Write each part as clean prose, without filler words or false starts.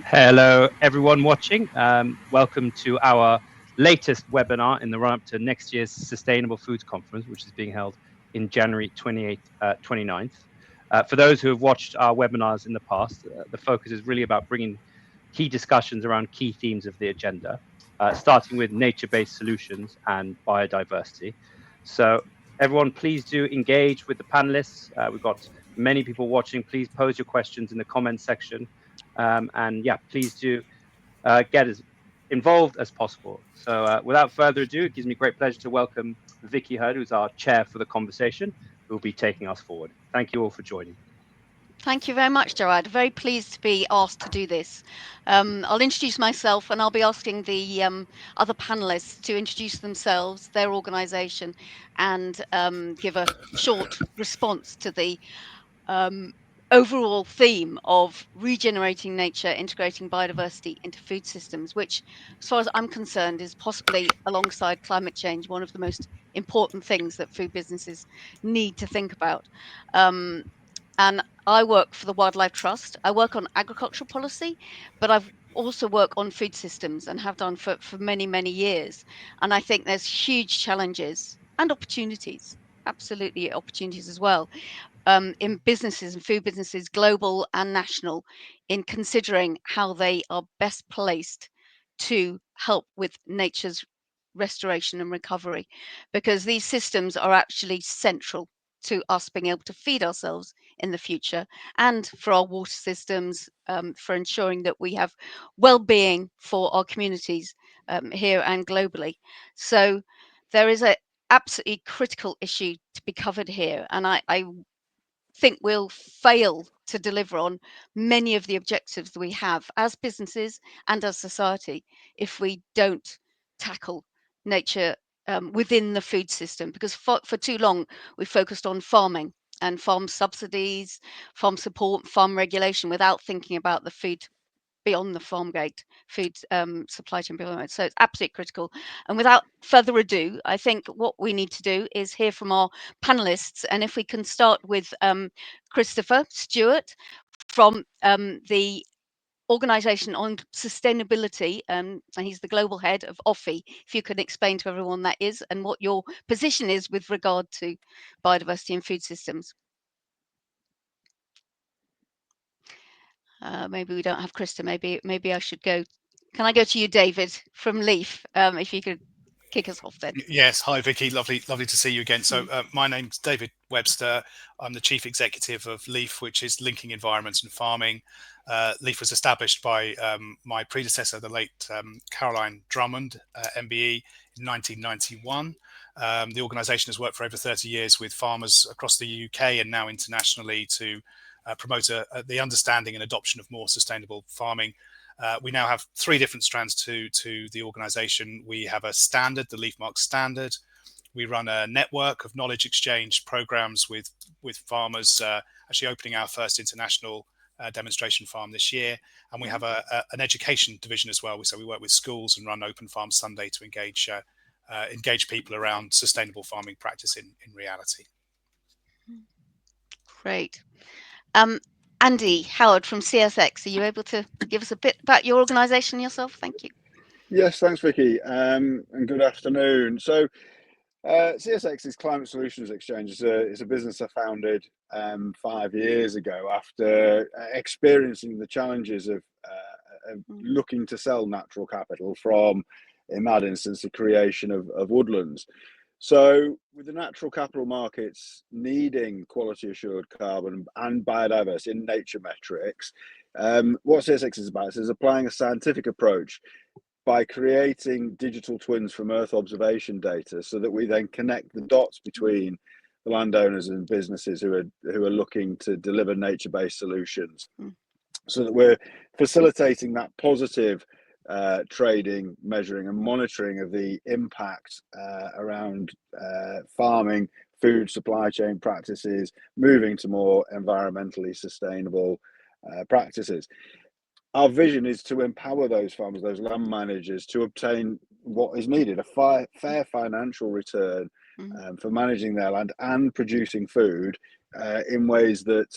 Hello, everyone watching. Welcome to our latest webinar in the run-up to next year's Sustainable Foods Conference, which is being held in January 28th, 29th. For those who have watched our webinars in the past, the focus is really about bringing key discussions around key themes of the agenda, starting with nature-based solutions and biodiversity. So everyone, please do engage with the panelists. We've got many people watching. Please pose your questions in the comments section. And yeah, please do get as involved as possible. So without further ado, it gives me great pleasure to welcome Vicky Hurd, who's our chair for the conversation, who will be taking us forward. Thank you all for joining. Thank you very much, Gerard. Very pleased to be asked to do this. I'll introduce myself and I'll be asking the other panelists to introduce themselves, their organisation, and give a short response to the um, overall theme of regenerating nature, integrating biodiversity into food systems, which, as far as I'm concerned, is possibly, alongside climate change, one of the most important things that food businesses need to think about. And I work for the Wildlife Trust. I work on agricultural policy, but I've also work on food systems and have done for many, many years. And I think there's huge challenges and opportunities, absolutely opportunities as well, in businesses and food businesses, global and national, in considering how they are best placed to help with nature's restoration and recovery, because these systems are actually central to us being able to feed ourselves in the future, and for our water systems, for ensuring that we have well-being for our communities here and globally. So there is a absolutely critical issue to be covered here, and I think we'll fail to deliver on many of the objectives that we have as businesses and as society if we don't tackle nature within the food system. Because for too long, we focused on farming and farm subsidies, farm support, farm regulation without thinking about the food beyond the farm gate, food supply chain beyond. So it's absolutely critical. And without further ado, I think what we need to do is hear from our panelists. And if we can start with Christopher Stewart from the Organisation on Sustainability, and he's the global head of OFI. If you can explain to everyone that is and what your position is with regard to biodiversity in food systems. Maybe we don't have Krista. Maybe I should go. Can I go to you, David, from Leaf? If you could kick us off then. Yes, hi Vicky, lovely to see you again. So Mm. my name's David Webster. I'm the chief executive of Leaf, which is linking environments and farming. Leaf was established by my predecessor, the late Caroline Drummond, MBE, in 1991. The organisation has worked for over 30 years with farmers across the UK and now internationally to promote the understanding and adoption of more sustainable farming. We now have three different strands to the organisation. We have a standard, the LeafMark standard. We run a network of knowledge exchange programs with farmers, actually opening our first international demonstration farm this year. And we have an education division as well. So we work with schools and run Open Farm Sunday to engage people around sustainable farming practice in reality. Great. Andy Howard from CSX, are you able to give us a bit about your organisation yourself? Thank you. Yes, thanks, Vicky, and good afternoon. So, CSX's Climate Solutions Exchange is a business I founded 5 years ago after experiencing the challenges of looking to sell natural capital from, in that instance, the creation of woodlands. So, with the natural capital markets needing quality assured carbon and biodiversity in nature metrics, what CSX is about is applying a scientific approach by creating digital twins from Earth observation data, so that we then connect the dots between the landowners and businesses who are looking to deliver nature-based solutions, so that we're facilitating that positive trading, measuring and monitoring of the impact around farming, food supply chain practices, moving to more environmentally sustainable practices. Our vision is to empower those farmers, those land managers, to obtain what is needed, a fair financial return for managing their land and producing food in ways that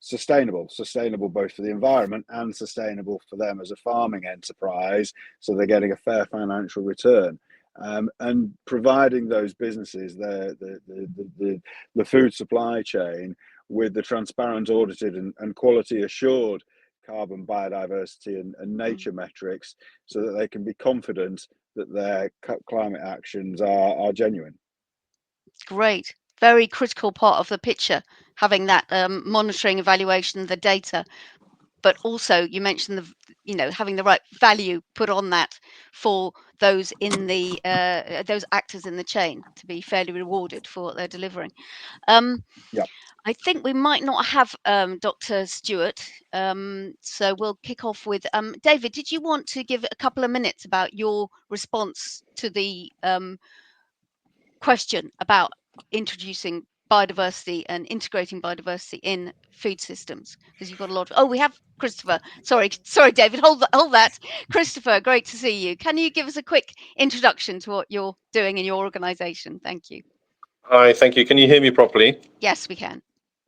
sustainable both for the environment and sustainable for them as a farming enterprise, so they're getting a fair financial return. And providing those businesses the food supply chain with the transparent, audited and quality assured carbon, biodiversity and nature metrics, so that they can be confident that their climate actions are genuine. Great. Very critical part of the picture, having that monitoring, evaluation, the data, but also you mentioned having the right value put on that for those in the those actors in the chain to be fairly rewarded for what they're delivering. Yeah. I think we might not have Dr. Stewart, so we'll kick off with David. Did you want to give a couple of minutes about your response to the question about introducing biodiversity and integrating biodiversity in food systems? Because you've got a lot of, we have Christopher. Sorry, David, hold that. Christopher, great to see you. Can you give us a quick introduction to what you're doing in your organization? Thank you. Hi, thank you. Can you hear me properly? Yes, we can.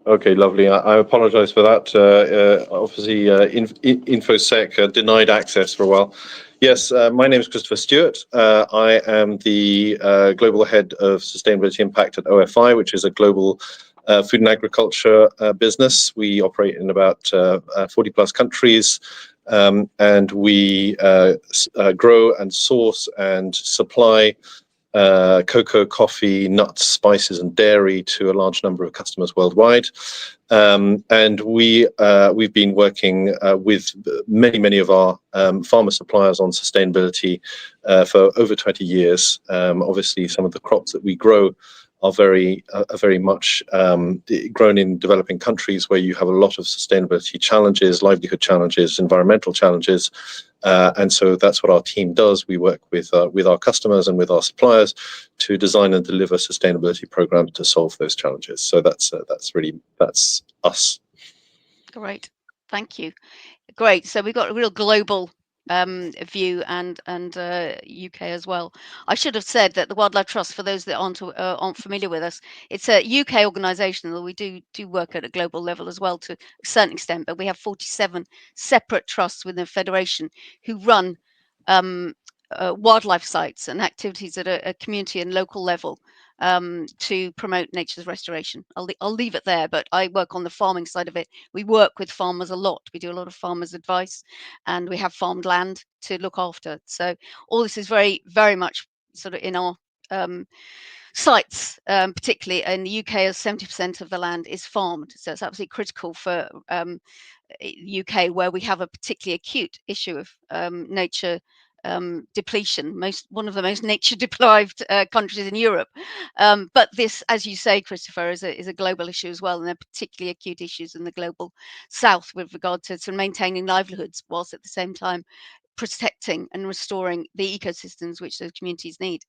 Okay, lovely. I apologize for that. Obviously, InfoSec denied access for a while. Yes, my name is Christopher Stewart. I am the Global Head of Sustainability Impact at OFI, which is a global food and agriculture business. We operate in about 40 plus countries, and we grow and source and supply cocoa, coffee, nuts, spices, and dairy to a large number of customers worldwide. And we've been working with many of our farmer suppliers on sustainability for over 20 years. Obviously, some of the crops that we grow are very much grown in developing countries where you have a lot of sustainability challenges, livelihood challenges, environmental challenges. And so that's what our team does. We work with our customers and with our suppliers to design and deliver sustainability programs to solve those challenges. So that's us. Great, thank you. Great. So we've got a real global view and UK as well. I should have said that the Wildlife Trust, for those that aren't familiar with us, it's a UK organisation, although we do work at a global level as well to a certain extent. But we have 47 separate trusts within the federation who run wildlife sites and activities at a community and local level to promote nature's restoration. I'll leave it there, but I work on the farming side of it. We work with farmers a lot. We do a lot of farmers advice, and we have farmed land to look after. So all this is very, very much sort of in our sites, particularly in the UK, as 70% of the land is farmed. So it's absolutely critical for UK, where we have a particularly acute issue of nature depletion, one of the most nature deprived countries in Europe. But this, as you say, Christopher, is a global issue as well, and there are particularly acute issues in the global south with regard to sort of maintaining livelihoods, whilst at the same time protecting and restoring the ecosystems which those communities need.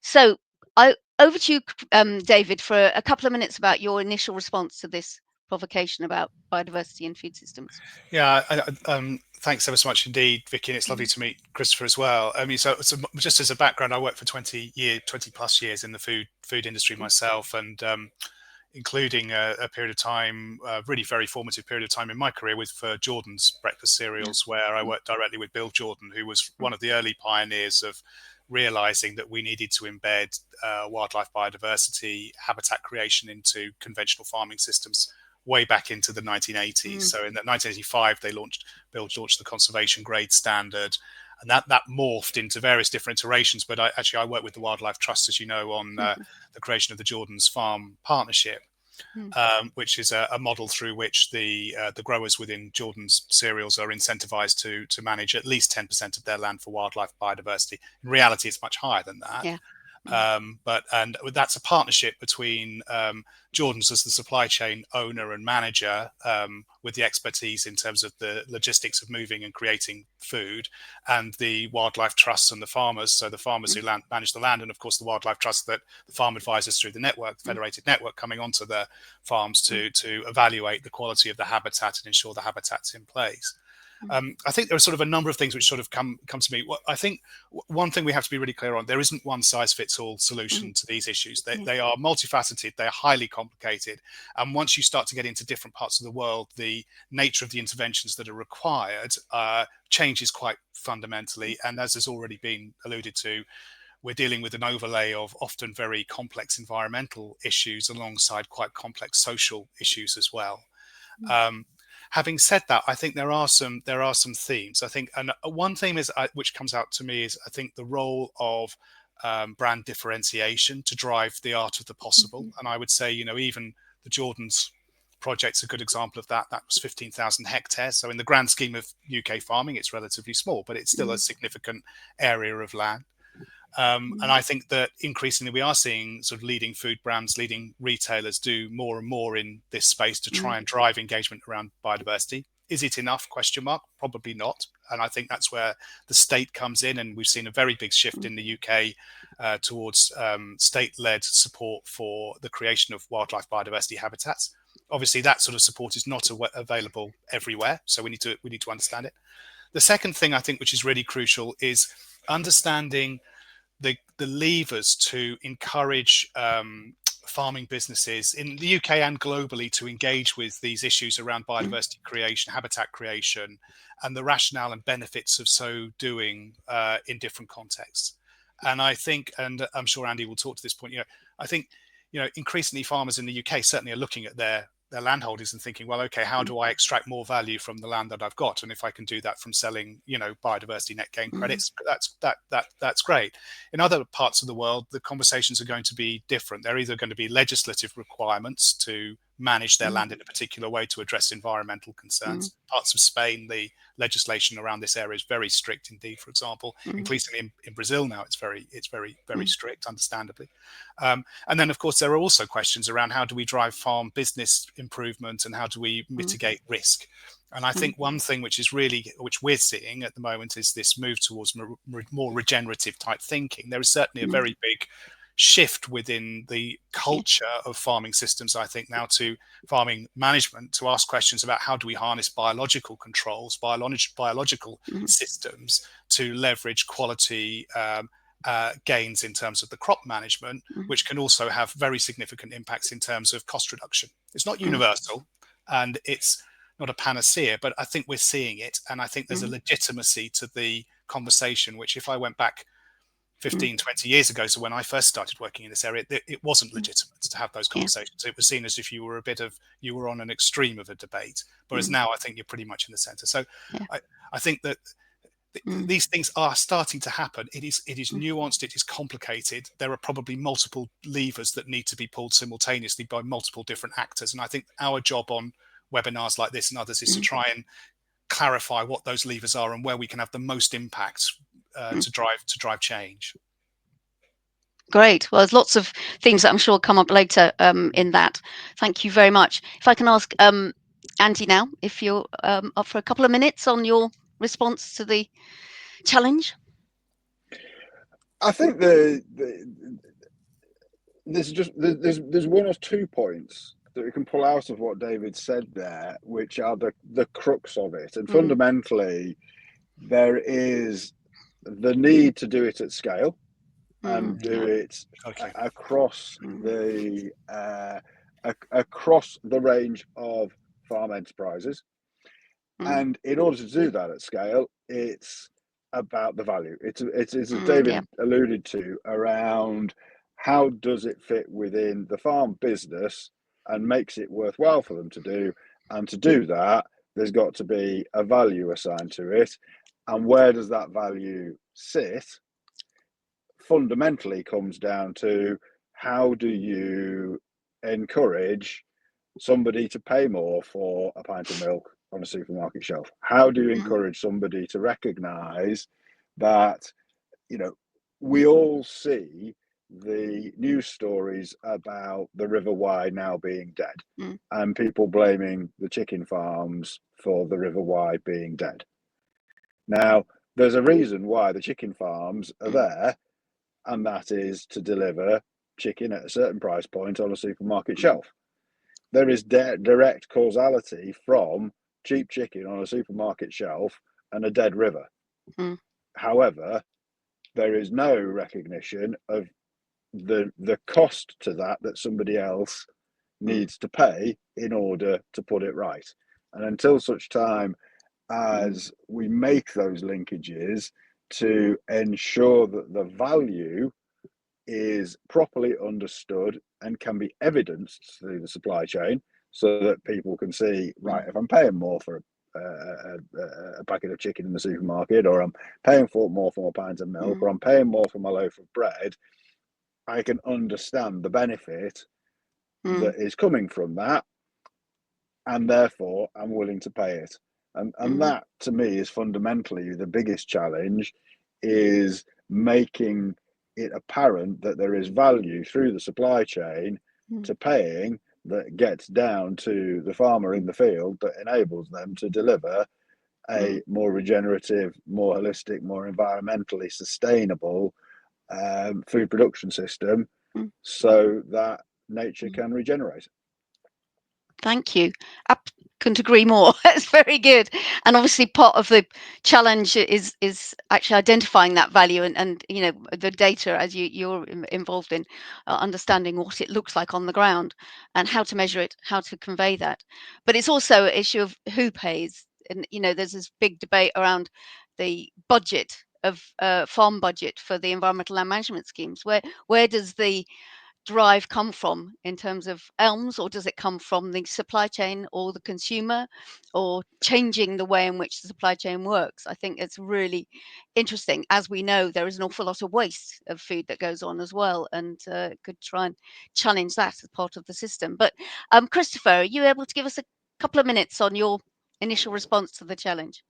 So over to you, David, for a couple of minutes about your initial response to this provocation about biodiversity in food systems. Yeah, thanks ever so much indeed, Vicky, and it's lovely to meet Christopher as well. I mean, so just as a background, I worked for 20 plus years in the food industry myself, and including a period of time, really very formative period of time in my career for Jordan's breakfast cereals, where I worked directly with Bill Jordan, who was one of the early pioneers of realizing that we needed to embed wildlife biodiversity, habitat creation into conventional farming systems way back into the 1980s. So in 1985, Bill launched the conservation grade standard, and that morphed into various different iterations. But I work with the Wildlife Trust, as you know, on the creation of the Jordan's Farm Partnership, which is a model through which the growers within Jordan's cereals are incentivized to manage at least 10% of their land for wildlife biodiversity. In reality, it's much higher than that. Yeah. But that's a partnership between Jordan's as the supply chain owner and manager, with the expertise in terms of the logistics of moving and creating food, and the wildlife trusts and the farmers. So the farmers who manage the land, and of course the wildlife trust that the farm advisors through the network, the federated network, coming onto the farms to evaluate the quality of the habitat and ensure the habitat's in place. I think there are sort of a number of things which sort of come to me. I think one thing we have to be really clear on, there isn't one size fits all solution to these issues. They are multifaceted, they're highly complicated. And once you start to get into different parts of the world, the nature of the interventions that are required changes quite fundamentally. And as has already been alluded to, we're dealing with an overlay of often very complex environmental issues alongside quite complex social issues as well. Having said that, I think there are some themes. I think, and one theme is which comes out to me is, I think, the role of brand differentiation to drive the art of the possible. And I would say, even the Jordan's project's a good example of that. That was 15,000 hectares. So in the grand scheme of UK farming, it's relatively small, but it's still a significant area of land. And I think that increasingly we are seeing sort of leading food brands, leading retailers do more and more in this space to try and drive engagement around biodiversity. Is it enough? Question mark. Probably not. And I think that's where the state comes in. And we've seen a very big shift in the UK towards state-led support for the creation of wildlife biodiversity habitats. Obviously, that sort of support is not available everywhere. So we need to understand it. The second thing I think, which is really crucial, is understanding the levers to encourage farming businesses in the UK and globally to engage with these issues around biodiversity creation, habitat creation, and the rationale and benefits of so doing in different contexts. And I think, and I'm sure Andy will talk to this point, I think, increasingly farmers in the UK certainly are looking at their landholdings and thinking, well, okay, how do I extract more value from the land that I've got? And if I can do that from selling, biodiversity net gain credits, that's great. In other parts of the world, the conversations are going to be different. They're either going to be legislative requirements to manage their land in a particular way to address environmental concerns. Parts of Spain, the legislation around this area is very strict indeed. For example, increasingly in Brazil now, it's very strict, understandably. And then, of course, there are also questions around how do we drive farm business improvement and how do we mitigate risk. And I think one thing which we're seeing at the moment is this move towards more regenerative type thinking. There is certainly a very big shift within the culture of farming systems, I think, now to farming management to ask questions about how do we harness biological controls, biological systems to leverage quality gains in terms of the crop management, which can also have very significant impacts in terms of cost reduction. It's not universal and it's not a panacea, but I think we're seeing it. And I think there's a legitimacy to the conversation, which if I went back 15, 20 years ago, so when I first started working in this area, it wasn't legitimate to have those conversations. It was seen as if you were on an extreme of a debate, whereas now I think you're pretty much in the center. So I think that these things are starting to happen. It is nuanced, it is complicated. There are probably multiple levers that need to be pulled simultaneously by multiple different actors. And I think our job on webinars like this and others is to try and clarify what those levers are and where we can have the most impact to drive change. Great. Well, there's lots of things that I'm sure come up later in that. Thank you very much. If I can ask Andy now, if you're up for a couple of minutes on your response to the challenge. I think there's one or two points that we can pull out of what David said there, which are the crux of it. And fundamentally, there is the need to do it at scale and do it across the range of farm enterprises. And in order to do that at scale, it's about the value. It's as David alluded to, around how does it fit within the farm business and makes it worthwhile for them to do. And to do that, there's got to be a value assigned to it. And where does that value sit? Fundamentally comes down to how do you encourage somebody to pay more for a pint of milk on a supermarket shelf? How do you encourage somebody to recognize that, we all see the news stories about the River Wye now being dead and people blaming the chicken farms for the River Wye being dead. Now, there's a reason why the chicken farms are there, and that is to deliver chicken at a certain price point on a supermarket shelf. There is direct causality from cheap chicken on a supermarket shelf and a dead river. Mm. However, there is no recognition of the cost to that somebody else needs to pay in order to put it right. And until such time as we make those linkages to ensure that the value is properly understood and can be evidenced through the supply chain, so that people can see, right, if I'm paying more for a packet of chicken in the supermarket, or I'm paying more for my pints of milk, or I'm paying more for my loaf of bread, I can understand the benefit that is coming from that, and therefore I'm willing to pay it. And that, to me, is fundamentally the biggest challenge, is making it apparent that there is value through the supply chain to paying that gets down to the farmer in the field, that enables them to deliver a more regenerative, more holistic, more environmentally sustainable food production system, so that nature can regenerate. Thank you. I couldn't agree more. That's very good. And obviously, part of the challenge is actually identifying that value, and you know, the data, as you're involved in understanding what it looks like on the ground and how to measure it, how to convey that. But it's also an issue of who pays. And you know, there's this big debate around the budget of farm budget for the environmental land management schemes. Where does the drive come from in terms of ELMS, or does it come from the supply chain or the consumer, or changing the way in which the supply chain works? I think it's really interesting. As we know, there is an awful lot of waste of food that goes on as well, and could try and challenge that as part of the system. But Christopher, are you able to give us a couple of minutes on your initial response to the challenge?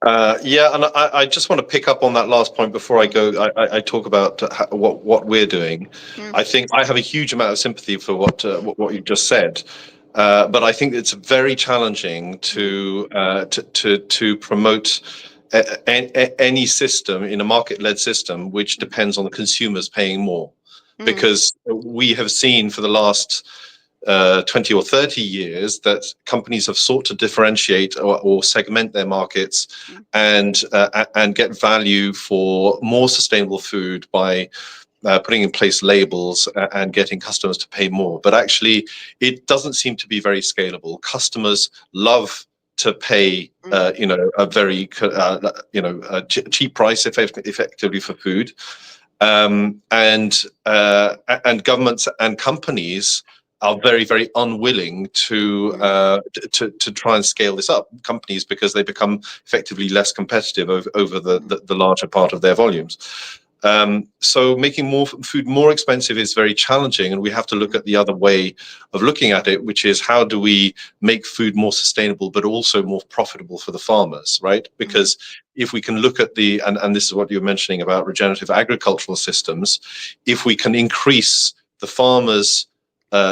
Yeah, and I just want to pick up on that last point before I go. I talk about what we're doing. I think I have a huge amount of sympathy for what you just said, but I think it's very challenging to promote any system in a market-led system which depends on the consumers paying more, because we have seen for the last 20 or 30 years that companies have sought to differentiate or segment their markets and get value for more sustainable food by putting in place labels and getting customers to pay more. But actually, it doesn't seem to be very scalable. Customers love to pay, a very, a cheap price effectively for food, and governments and companies are very, very unwilling to try and scale this up. Companies, because they become effectively less competitive over the larger part of their volumes. So making more food more expensive is very challenging, and we have to look at the other way of looking at it, which is how do we make food more sustainable but also more profitable for the farmers, right? Because if we can look at and this is what you're mentioning about regenerative agricultural systems, if we can increase the farmers'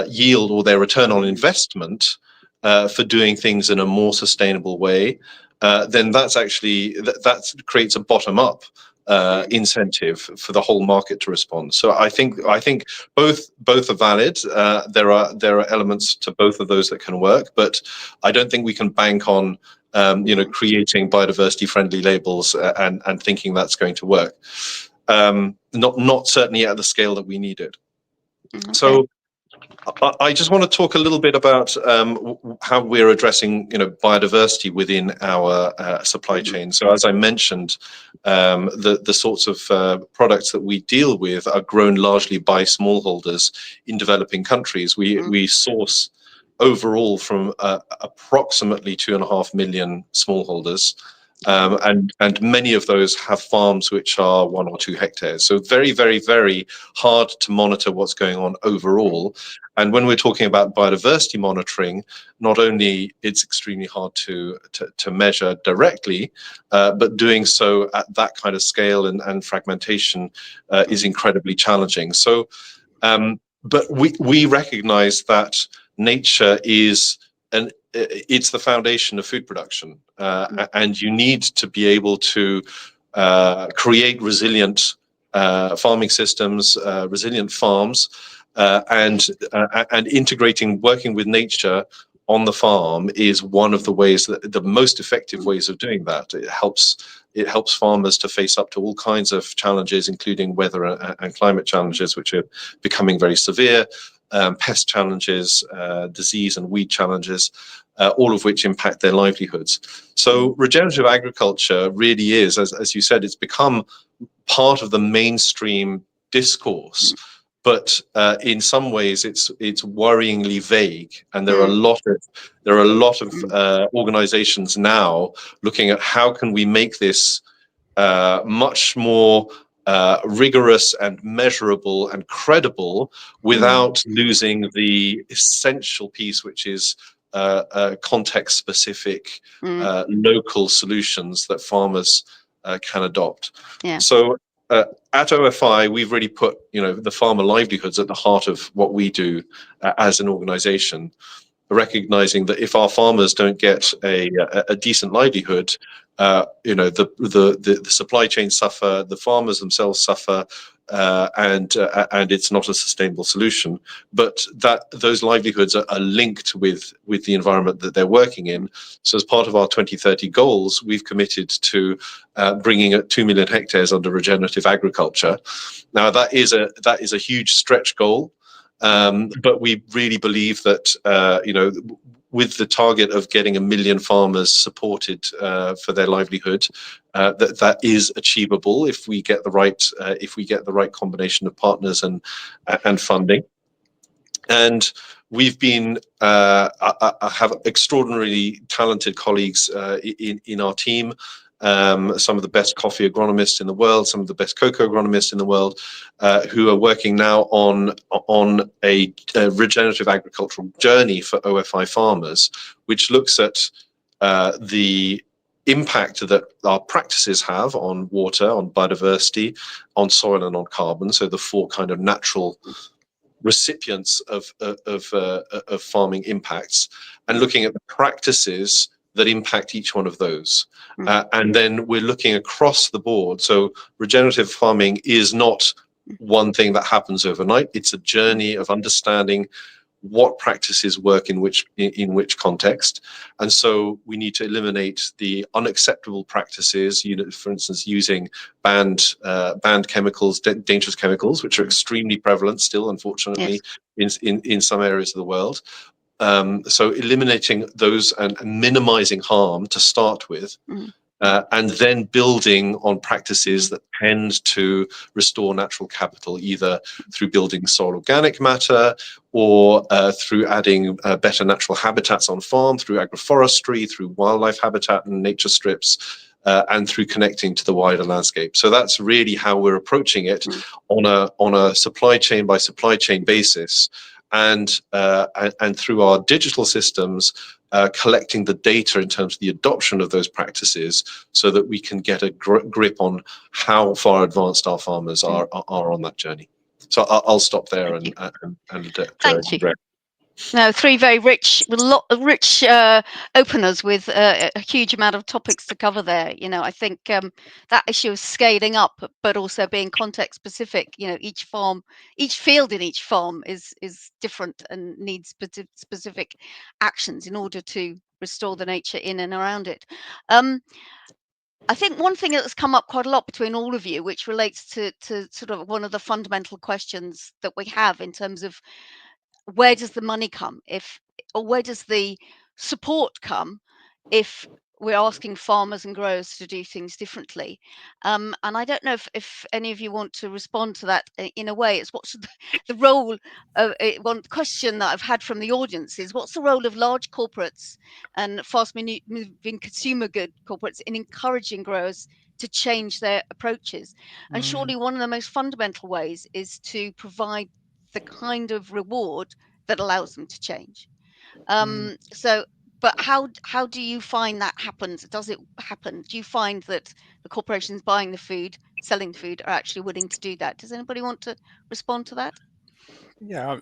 yield or their return on investment for doing things in a more sustainable way, then that's actually that creates a bottom-up incentive for the whole market to respond. So I think both are valid. There are elements to both of those that can work, but I don't think we can bank on creating biodiversity friendly labels and thinking that's going to work. Not certainly at the scale that we need it. Okay. So I just want to talk a little bit about how we're addressing, biodiversity within our supply chain. So, as I mentioned, the sorts of products that we deal with are grown largely by smallholders in developing countries. We source overall from approximately 2.5 million smallholders. And many of those have farms which are 1 or 2 hectares. So very, very, very hard to monitor what's going on overall. And when we're talking about biodiversity monitoring, not only it's extremely hard to measure directly, but doing so at that kind of scale and fragmentation is incredibly challenging. So, but we recognize that nature is it's the foundation of food production, and you need to be able to create resilient farming systems, resilient farms, and integrating, working with nature on the farm is one of the ways that the most effective ways of doing that. It helps farmers to face up to all kinds of challenges, including weather and climate challenges, which are becoming very severe, pest challenges, disease and weed challenges, all of which impact their livelihoods. So regenerative agriculture really is, as you said, it's become part of the mainstream discourse. But in some ways, it's worryingly vague, and there are a lot of organizations now looking at how can we make this much more rigorous and measurable and credible without losing the essential piece, which is context-specific local solutions that farmers can adopt. Yeah. So at OFI, we've really put the farmer livelihoods at the heart of what we do as an organization, recognizing that if our farmers don't get a decent livelihood, the supply chains suffer, the farmers themselves suffer, and it's not a sustainable solution. But those livelihoods are linked with the environment that they're working in. So as part of our 2030 goals, we've committed to bringing 2 million hectares under regenerative agriculture. Now that is a huge stretch goal. But we really believe that with the target of getting 1 million farmers supported for their livelihood, that is achievable if we get the right combination of partners and funding. And we've been I have extraordinarily talented colleagues in our team. Some of the best coffee agronomists in the world, some of the best cocoa agronomists in the world, who are working now on a regenerative agricultural journey for OFI farmers, which looks at the impact that our practices have on water, on biodiversity, on soil, and on carbon. So the 4 kind of natural recipients of farming impacts, and looking at the practices that impact each one of those. And then we're looking across the board. So regenerative farming is not one thing that happens overnight. It's a journey of understanding what practices work in which context. And so we need to eliminate the unacceptable practices, for instance, using banned chemicals, dangerous chemicals, which are extremely prevalent still, unfortunately, in some areas of the world. So eliminating those and minimizing harm to start with, and then building on practices that tend to restore natural capital, either through building soil organic matter or through adding better natural habitats on farm, through agroforestry, through wildlife habitat and nature strips, and through connecting to the wider landscape. So that's really how we're approaching it on a supply chain by supply chain basis. And through our digital systems, collecting the data in terms of the adoption of those practices, so that we can get a grip on how far advanced our farmers are on that journey. So I'll stop there and Thank you. No, 3 very rich openers with a huge amount of topics to cover there. I think that issue of scaling up, but also being context specific. Each field in each farm is different and needs specific actions in order to restore the nature in and around it. I think one thing that's come up quite a lot between all of you, which relates to sort of one of the fundamental questions that we have in terms of where does the money come, or where does the support come if we're asking farmers and growers to do things differently? And I don't know if any of you want to respond to that in a way. It's what's the role of one question that I've had from the audience is, what's the role of large corporates and fast-moving consumer good corporates in encouraging growers to change their approaches? And surely one of the most fundamental ways is to provide the kind of reward that allows them to change. But how do you find that happens? Does it happen? Do you find that the corporations buying the food, selling the food, are actually willing to do that? Does anybody want to respond to that? Yeah,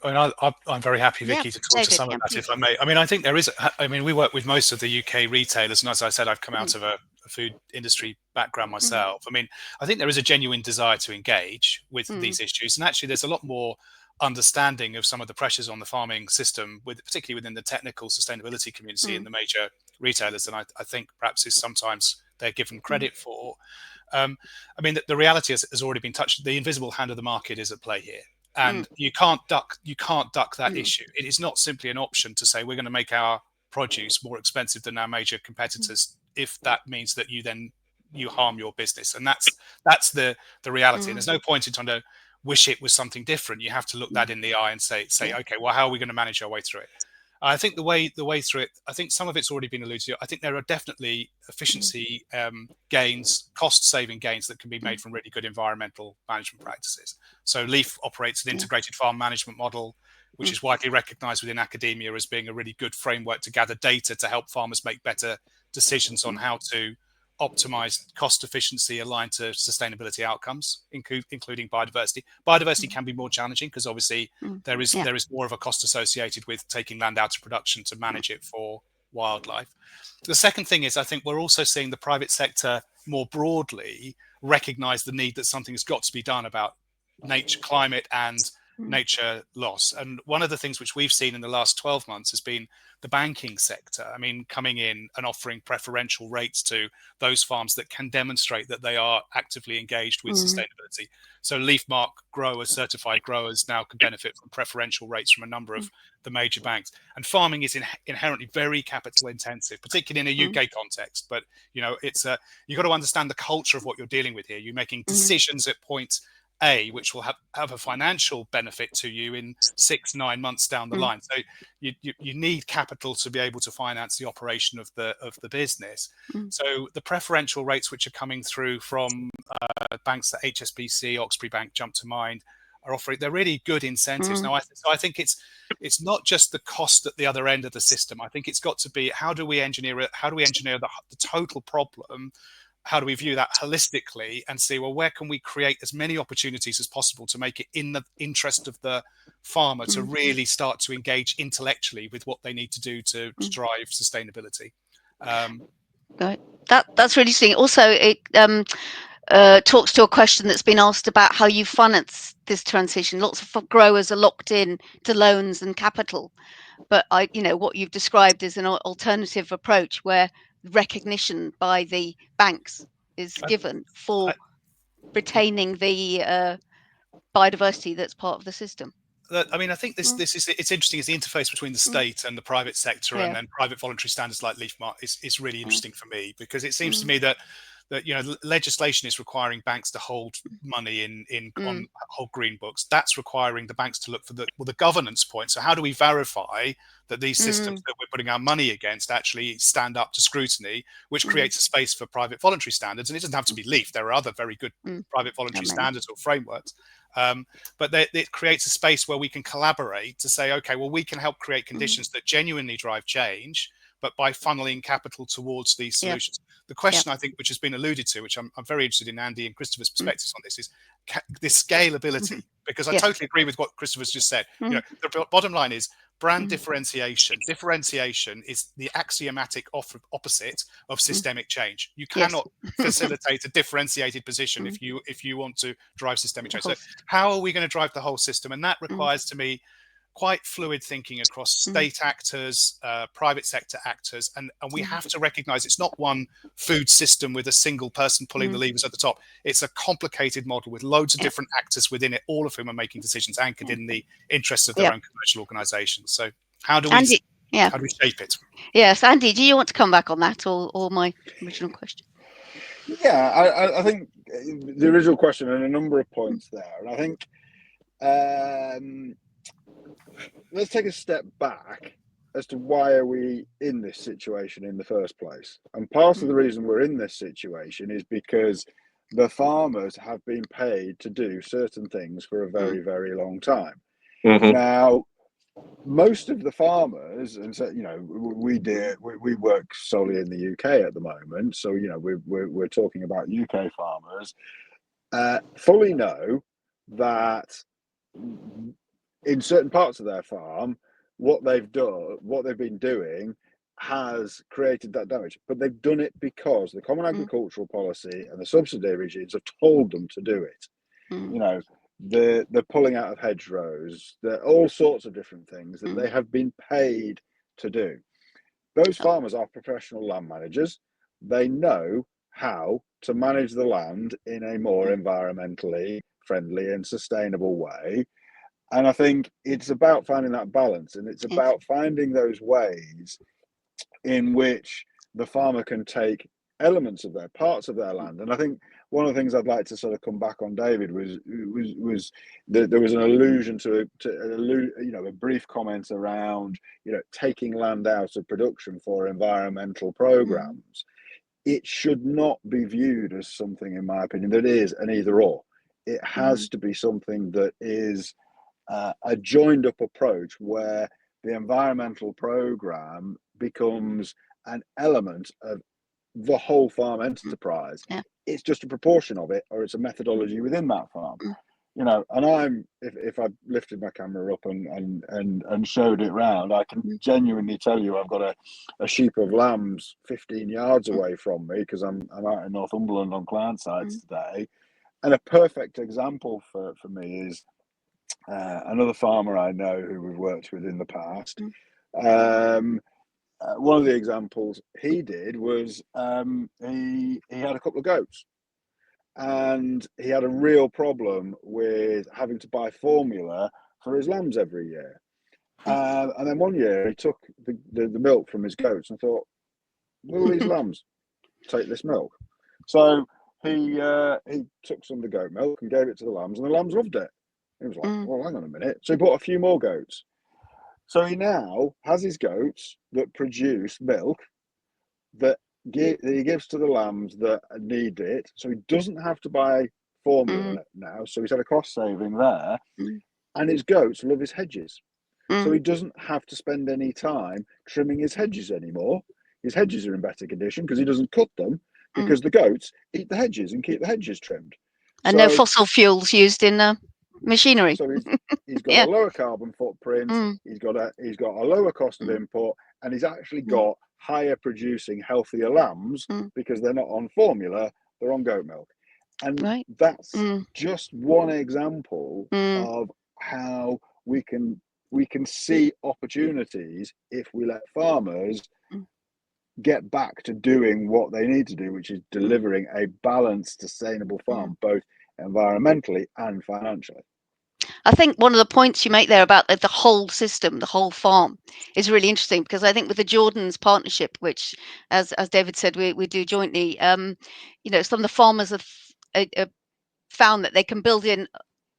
I'm very happy, Vicky, to talk to some of that, if I may. I mean, I think there is. I mean, we work with most of the UK retailers, and as I said, I've come out of a food industry background myself. I mean, I think there is a genuine desire to engage with these issues, and actually, there's a lot more understanding of some of the pressures on the farming system, particularly within the technical sustainability community and the major retailers, than I think perhaps is sometimes they're given credit for. I mean, the reality has already been touched. The invisible hand of the market is at play here, and you can't duck that issue. It is not simply an option to say we're going to make our produce more expensive than our major competitors if that means that you harm your business, and that's the reality. And there's no point in trying to wish it was something different. You have to look that in the eye and say, okay, well, how are we going to manage our way through it? I think the way through it, I think some of it's already been alluded to. I think there are definitely efficiency gains, cost-saving gains that can be made from really good environmental management practices. So Leaf operates an integrated farm management model, which is widely recognised within academia as being a really good framework to gather data to help farmers make better decisions on how to optimize cost efficiency aligned to sustainability outcomes, including biodiversity. Biodiversity can be more challenging because obviously there is more of a cost associated with taking land out of production to manage it for wildlife. The second thing is, I think we're also seeing the private sector more broadly recognize the need that something has got to be done about nature, climate, and nature loss. And one of the things which we've seen in the last 12 months has been the banking sector, I mean, coming in and offering preferential rates to those farms that can demonstrate that they are actively engaged with sustainability. So LeafMark growers, certified growers now can benefit from preferential rates from a number of the major banks. And farming is inherently very capital intensive, particularly in a UK context. But, you know, you've got to understand the culture of what you're dealing with here. You're making decisions at point A, which will have a financial benefit to you in 6-9 months down the line. So you need capital to be able to finance the operation of the business. So the preferential rates which are coming through from banks that HSBC, Oxbury Bank jump to mind, are offering, they're really good incentives. Now, I think it's not just the cost at the other end of the system. I think it's got to be how do we engineer the total problem. How do we view that holistically and see, well, where can we create as many opportunities as possible to make it in the interest of the farmer to really start to engage intellectually with what they need to do to drive sustainability. Right. That's really interesting. Also, it talks to a question that's been asked about how you finance this transition. Lots of growers are locked in to loans and capital, but what you've described is an alternative approach where recognition by the banks is given for retaining the biodiversity that's part of the system. I mean, I think it's interesting is the interface between the state and the private sector, and then private voluntary standards like LeafMark is really interesting for me, because it seems to me that legislation is requiring banks to hold money on hold green books. That's requiring the banks to look for the governance point. So how do we verify that these systems that we're putting our money against actually stand up to scrutiny, which creates a space for private voluntary standards? And it doesn't have to be Leaf. There are other very good private voluntary standards or frameworks. But it creates a space where we can collaborate to say, okay, well, we can help create conditions that genuinely drive change, but by funneling capital towards these solutions. The question, I think, which has been alluded to, which I'm very interested in Andy and Christopher's perspectives on this, is this scalability, because I totally agree with what Christopher's just said. The bottom line is brand differentiation. Differentiation is the axiomatic opposite of systemic change. You cannot facilitate a differentiated position if you want to drive systemic change. So how are we going to drive the whole system? And that requires, to me, quite fluid thinking across state actors, private sector actors, and we have to recognize it's not one food system with a single person pulling the levers at the top. It's a complicated model with loads of different actors within it, all of whom are making decisions anchored in the interests of their own commercial organizations. So how do we shape it? Yes, Andy, do you want to come back on that, or my original question? Yeah, I think the original question and a number of points there, and I think let's take a step back as to why are we in this situation in the first place. And part of the reason we're in this situation is because the farmers have been paid to do certain things for a very, very long time. Now, most of the farmers, and so we work solely in the UK at the moment, so we're talking about UK farmers, fully know that in certain parts of their farm, what they've been doing has created that damage. But they've done it because the Common Agricultural Policy and the subsidy regimes have told them to do it. the pulling out of hedgerows, all sorts of different things that they have been paid to do. Those farmers are professional land managers. They know how to manage the land in a more environmentally friendly and sustainable way. And I think it's about finding that balance, and it's about finding those ways in which the farmer can take elements of their parts of their land. And I think one of the things I'd like to sort of come back on, David, was that there was an allusion to a brief comment around taking land out of production for environmental programs. It should not be viewed as something, in my opinion, that is an either or. It has to be something that is a joined up approach where the environmental program becomes an element of the whole farm enterprise. It's just a proportion of it, or it's a methodology within that farm. And I'm, if I lifted my camera up and showed it round, I can genuinely tell you I've got a sheep of lambs 15 yards away from me, because I'm out in Northumberland on client sites today. And a perfect example for me is another farmer I know who we've worked with in the past. One of the examples he did was he had a couple of goats, and he had a real problem with having to buy formula for his lambs every year. And then one year he took the milk from his goats and thought, will these lambs take this milk? So he took some of the goat milk and gave it to the lambs, and the lambs loved it. He was like, well, hang on a minute. So he bought a few more goats. So he now has his goats that produce milk that he gives to the lambs that need it. So he doesn't have to buy formula now. So he's had a cost saving there. And his goats love his hedges. So he doesn't have to spend any time trimming his hedges anymore. His hedges are in better condition because he doesn't cut them, because the goats eat the hedges and keep the hedges trimmed. And no fossil fuels used in machinery. So he's got a lower carbon footprint. He's got a lower cost of import, and he's actually got higher producing, healthier lambs because they're not on formula; they're on goat milk. And that's just one example of how we can see opportunities if we let farmers get back to doing what they need to do, which is delivering a balanced, sustainable farm, both environmentally and financially. I think one of the points you make there about the whole system, the whole farm, is really interesting, because I think with the Jordan's partnership, which, as David said, we do jointly, some of the farmers have found that they can build in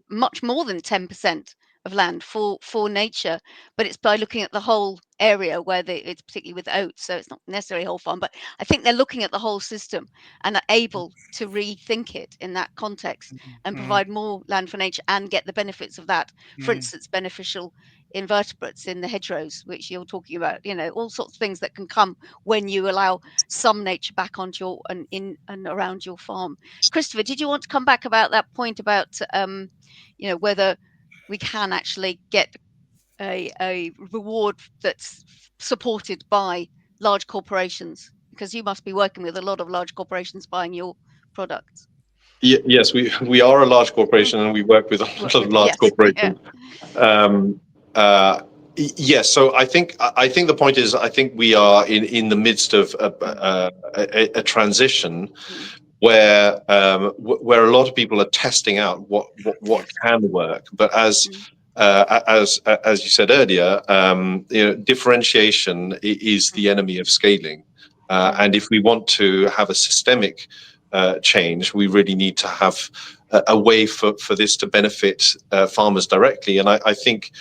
much more than 10% of land for nature, but it's by looking at the whole area where it's particularly with oats, so it's not necessarily a whole farm, but I think they're looking at the whole system and are able to rethink it in that context and provide more land for nature and get the benefits of that. For instance, beneficial invertebrates in the hedgerows, which you're talking about, all sorts of things that can come when you allow some nature back onto in and around your farm. Christopher, did you want to come back about that point about whether we can actually get a reward that's supported by large corporations, because you must be working with a lot of large corporations buying your products? Yes, we are a large corporation, and we work with a lot of large corporations. Yes, so I think the point is, I think we are in the midst of a transition where a lot of people are testing out what can work, but as you said earlier, differentiation is the enemy of scaling, and if we want to have a systemic change, we really need to have a way for this to benefit farmers directly. And I think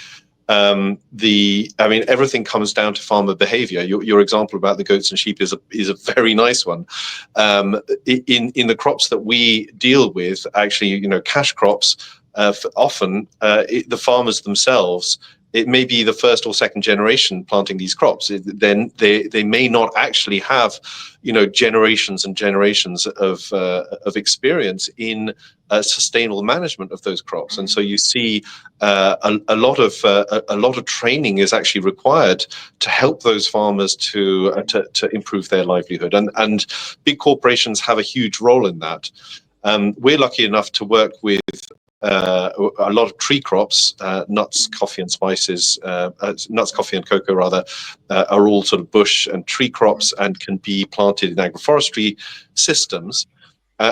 everything comes down to farmer behavior. Your example about the goats and sheep is a very nice one. In the crops that we deal with, actually, cash crops, often the farmers themselves, it may be the first or second generation planting these crops. Then they may not actually have, generations and generations of experience in sustainable management of those crops. And so you see a lot of training is actually required to help those farmers to improve their livelihood. And big corporations have a huge role in that. We're lucky enough to work with a lot of tree crops, nuts, coffee and spices, nuts, coffee and cocoa rather, are all sort of bush and tree crops and can be planted in agroforestry systems.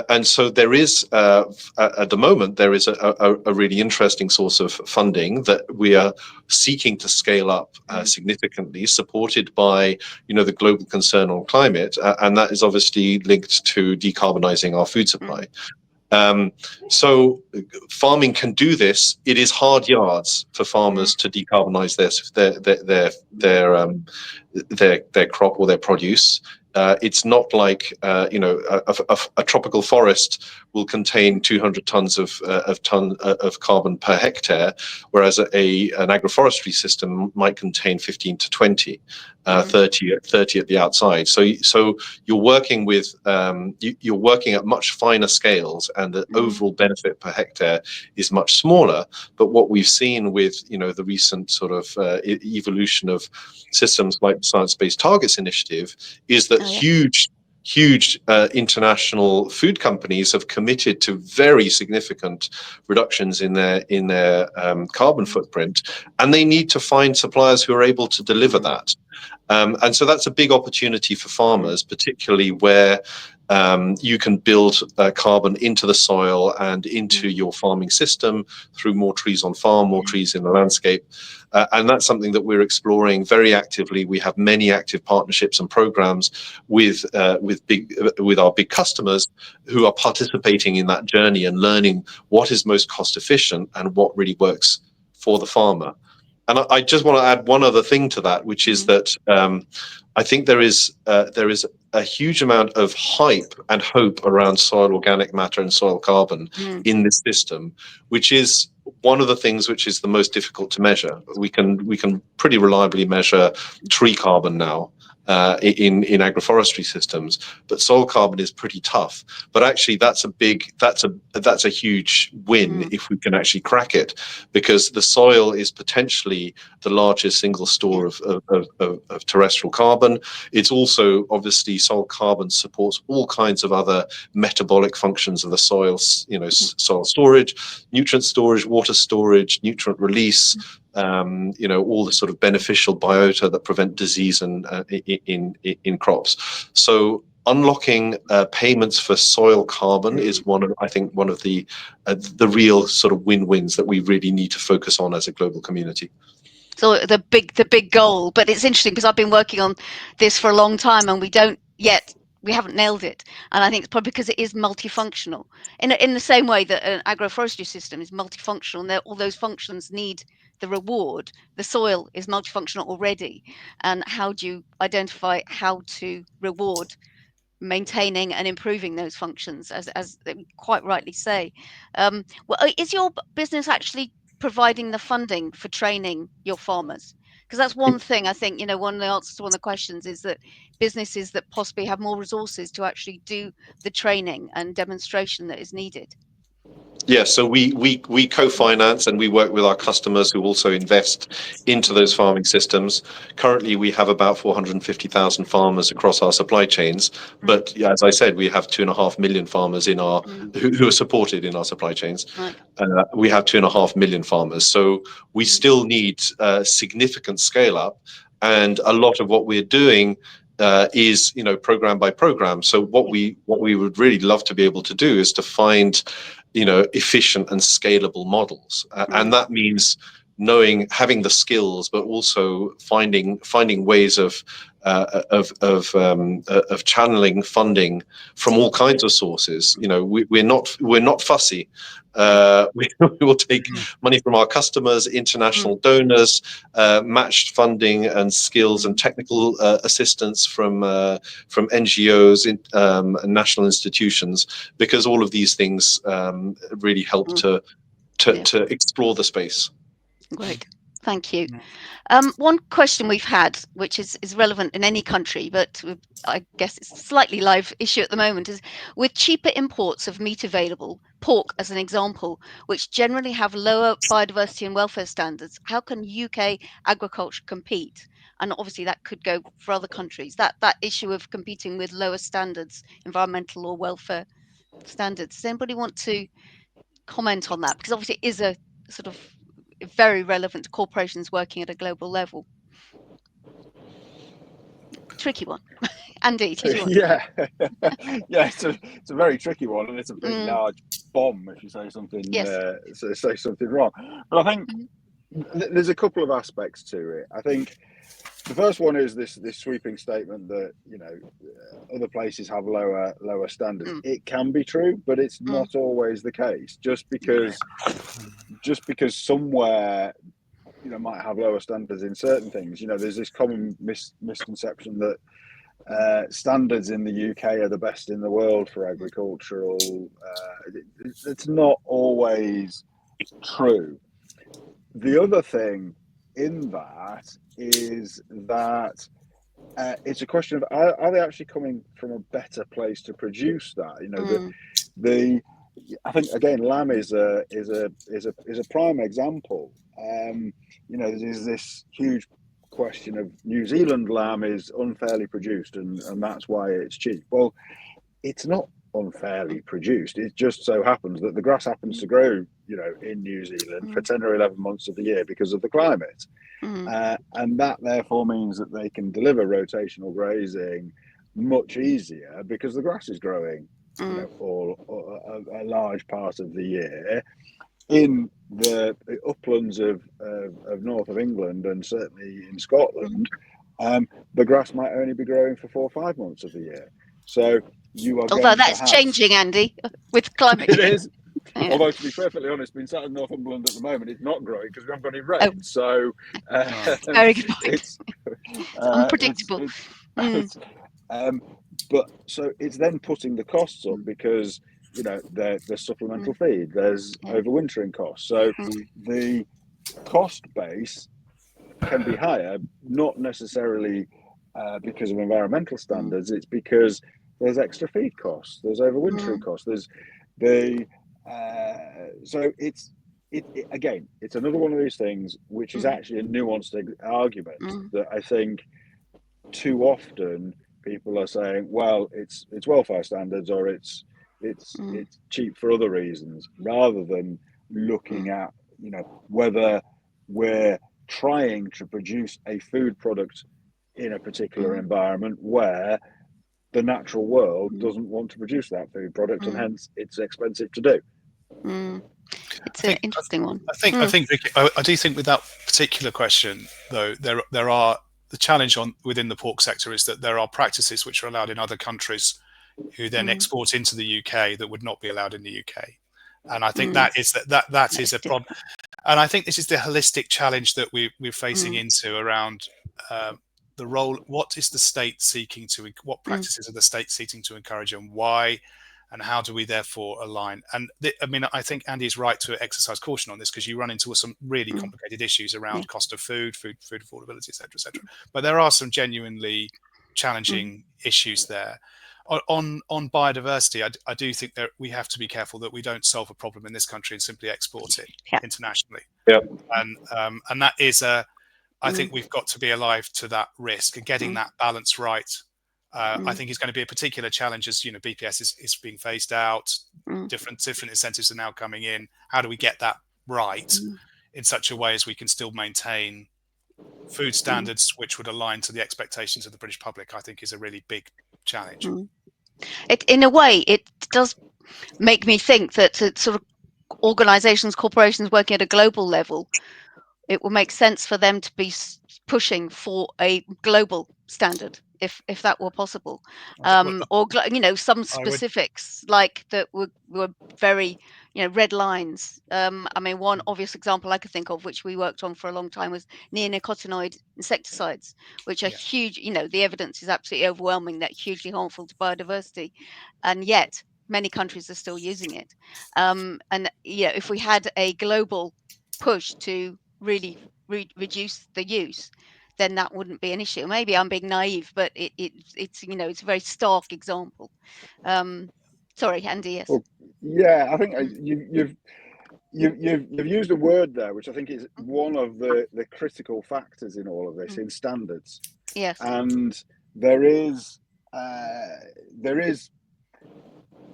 And so there is, at the moment, there is a really interesting source of funding that we are seeking to scale up significantly, supported by, the global concern on climate, and that is obviously linked to decarbonising our food supply. So farming can do this. It is hard yards for farmers to decarbonise their crop or their produce. It's not like a tropical forest will contain 200 tons of carbon per hectare, whereas an agroforestry system might contain 15 to 20, 30 at the outside. So you're working with you're working at much finer scales, and the overall benefit per hectare is much smaller. But what we've seen with the recent sort of evolution of systems like the Science-Based Targets Initiative is that huge international food companies have committed to very significant reductions in their carbon footprint, and they need to find suppliers who are able to deliver that. And so that's a big opportunity for farmers, particularly where you can build carbon into the soil and into your farming system through more trees on farm, more trees in the landscape. And that's something that we're exploring very actively. We have many active partnerships and programs with our big customers who are participating in that journey and learning what is most cost efficient and what really works for the farmer. And I just want to add one other thing to that, which is that I think there is a huge amount of hype and hope around soil organic matter and soil carbon in this system, which is one of the things which is the most difficult to measure. We can pretty reliably measure tree carbon now in agroforestry systems, but soil carbon is pretty tough. But actually, that's a huge win if we can actually crack it, because the soil is potentially the largest single store of terrestrial carbon. It's also, obviously, soil carbon supports all kinds of other metabolic functions of the soil, soil storage, nutrient storage, water storage, nutrient release, all the sort of beneficial biota that prevent disease and in crops. So unlocking payments for soil carbon is one of the real sort of win-wins that we really need to focus on as a global community. So the big goal, but it's interesting because I've been working on this for a long time and we haven't nailed it. And I think it's probably because it is multifunctional in the same way that an agroforestry system is multifunctional, and all those functions need the reward. The soil is multifunctional already, and how do you identify how to reward maintaining and improving those functions, as they quite rightly say? Is your business actually providing the funding for training your farmers? Because that's one thing I think, one of the answers to one of the questions is that businesses that possibly have more resources to actually do the training and demonstration that is needed. Yeah, so we co-finance and we work with our customers who also invest into those farming systems. Currently, we have about 450,000 farmers across our supply chains. But as I said, we have 2.5 million farmers in our who are supported in our supply chains. Right. We have 2.5 million farmers, so we still need significant scale up, and a lot of what we're doing is program by program. So what we would really love to be able to do is to find efficient and scalable models, and that means having the skills, but also finding ways of channeling funding from all kinds of sources. We're not fussy. We will take money from our customers, international donors, matched funding and skills and technical assistance from NGOs and national institutions, because all of these things really help to explore the space. Great, thank you. One question we've had, which is relevant in any country, but I guess it's a slightly live issue at the moment, is with cheaper imports of meat available, pork as an example, which generally have lower biodiversity and welfare standards, how can UK agriculture compete? And obviously that could go for other countries, that issue of competing with lower standards, environmental or welfare standards. Does anybody want to comment on that? Because obviously it is a sort of very relevant to corporations working at a global level. Tricky one. Andy, did you want? Yeah, yeah, it's a very tricky one, and it's a big, large bomb if you say something say something wrong. But I think there's a couple of aspects to it. I think the first one is this sweeping statement that, you know, other places have lower standards. It can be true, but it's not always the case. Just because somewhere, you know, might have lower standards in certain things. You know, there's this common misconception that standards in the UK are the best in the world for agricultural. It's not always true. The other thing in that is that it's a question of are they actually coming from a better place to produce that? You know, I think again, lamb is a prime example. You know, there's this huge question of New Zealand lamb is unfairly produced, and that's why it's cheap. Well, it's not unfairly produced. It just so happens that the grass happens to grow, you know, in New Zealand for 10 or 11 months of the year because of the climate. And that therefore means that they can deliver rotational grazing much easier because the grass is growing, you know, for a large part of the year. In the uplands of north of England, and certainly in Scotland, the grass might only be growing for 4 or 5 months of the year. So you are although that's changing, Andy, with climate change. It is. Yeah. Although, to be perfectly honest, being sat in Northumberland at the moment, it's not growing because we haven't got any rain. So very good point. It's unpredictable. But so it's then putting the costs up because, you know, there's supplemental feed, there's overwintering costs. So the cost base can be higher, not necessarily because of environmental standards. It's because there's extra feed costs, there's overwintering costs, there's so it's again, it's another one of these things which is actually a nuanced argument that I think too often people are saying, well, it's welfare standards, or it's cheap for other reasons, rather than looking at, you know, whether we're trying to produce a food product in a particular environment where the natural world doesn't want to produce that food product, and hence it's expensive to do. It's an interesting one. I think, Vicky, I do think with that particular question, though, there are the challenge within the pork sector is that there are practices which are allowed in other countries who then export into the UK that would not be allowed in the UK, and I think that is a problem. And I think this is the holistic challenge that we're facing into around the role. What is the state seeking to? What practices are the state seeking to encourage, and why? And how do we therefore align? And I mean, I think Andy is right to exercise caution on this, because you run into some really complicated issues around cost of food affordability, et cetera, But there are some genuinely challenging issues there. On biodiversity, I do think that we have to be careful that we don't solve a problem in this country and simply export it internationally. And that is I think we've got to be alive to that risk, and getting that balance right. I think is going to be a particular challenge as, you know, BPS is being phased out. Different incentives are now coming in. How do we get that right in such a way as we can still maintain food standards which would align to the expectations of the British public? I think is a really big challenge. In a way, it does make me think that sort of organisations, corporations working at a global level, it will make sense for them to be pushing for a global standard, if that were possible, or, you know, some specifics like that were very, you know, red lines. I mean, one obvious example I could think of, which we worked on for a long time, was neonicotinoid insecticides, which are huge. You know, the evidence is absolutely overwhelming that hugely harmful to biodiversity, and yet many countries are still using it. And yeah, if we had a global push to really reduce the use, then that wouldn't be an issue. Maybe I'm being naive, but it's you know, it's a very stark example. Sorry, Andy. Yes. Well, yeah, I think you've used a word there, which I think is one of the critical factors in all of this, in standards. Yes. And there is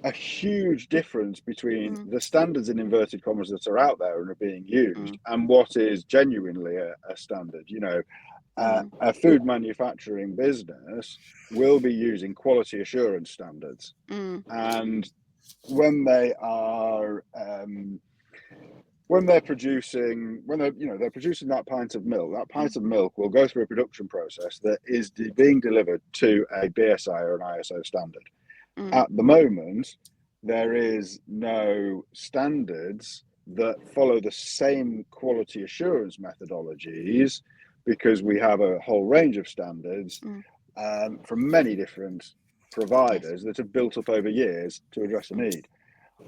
a huge difference between the standards in inverted commas that are out there and are being used and what is genuinely a standard. You know, a food manufacturing business will be using quality assurance standards, and when they are they're producing that pint of milk, that pint of milk will go through a production process that is being delivered to a BSI or an ISO standard. At the moment, there is no standards that follow the same quality assurance methodologies, because we have a whole range of standards from many different providers that have built up over years to address a need.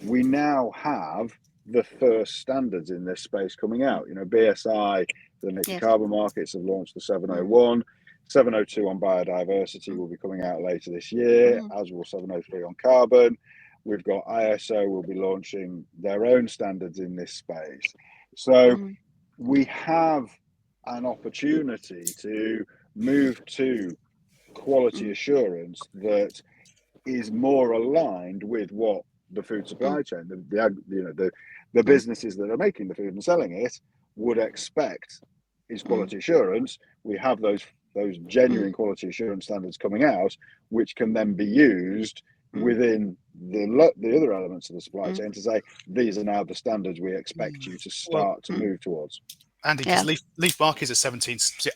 We now have the first standards in this space coming out. You know, BSI, the nickel carbon markets, have launched the 701. 702 on biodiversity will be coming out later this year, as will 703 on carbon. We've got ISO will be launching their own standards in this space. So we have an opportunity to move to quality assurance that is more aligned with what the food supply chain, the businesses that are making the food and selling it would expect is quality assurance. We have those genuine quality assurance standards coming out, which can then be used within the other elements of the supply chain to say, these are now the standards we expect you to start to move towards. Andy, because Leaf Mark is a ISO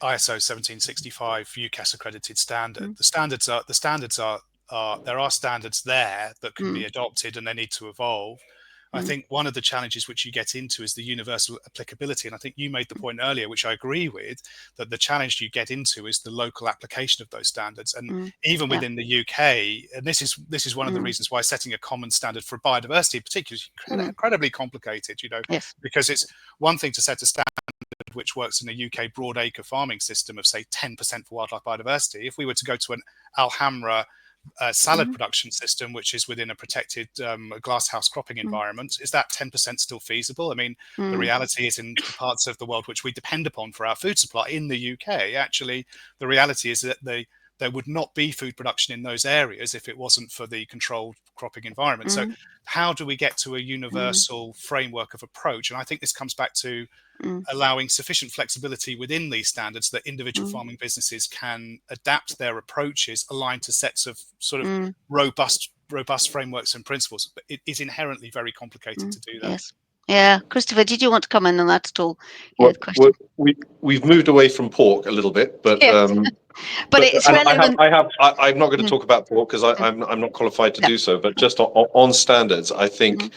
1765 UCAS accredited standard. The standards are there are standards there that can be adopted, and they need to evolve. I think one of the challenges which you get into is the universal applicability. And I think you made the point earlier, which I agree with, that the challenge you get into is the local application of those standards. And even within the UK, and this is one of the reasons why setting a common standard for biodiversity in particular is incredibly complicated, you know, because it's one thing to set a standard which works in a UK broadacre farming system of, say, 10% for wildlife biodiversity. If we were to go to an Alhambra salad production system, which is within a protected glasshouse cropping environment, is that 10% still feasible? I mean, the reality is, in the parts of the world which we depend upon for our food supply in the UK, actually, the reality is that there would not be food production in those areas if it wasn't for the controlled cropping environment. So how do we get to a universal framework of approach? And I think this comes back to allowing sufficient flexibility within these standards that individual farming businesses can adapt their approaches aligned to sets of sort of robust frameworks and principles. But it is inherently very complicated to do that. Yes. Yeah, Christopher, did you want to comment on that at all? Well, we've moved away from pork a little bit, but but it's relevant. I'm not going to talk about pork because I'm not qualified to do so. But just on standards, I think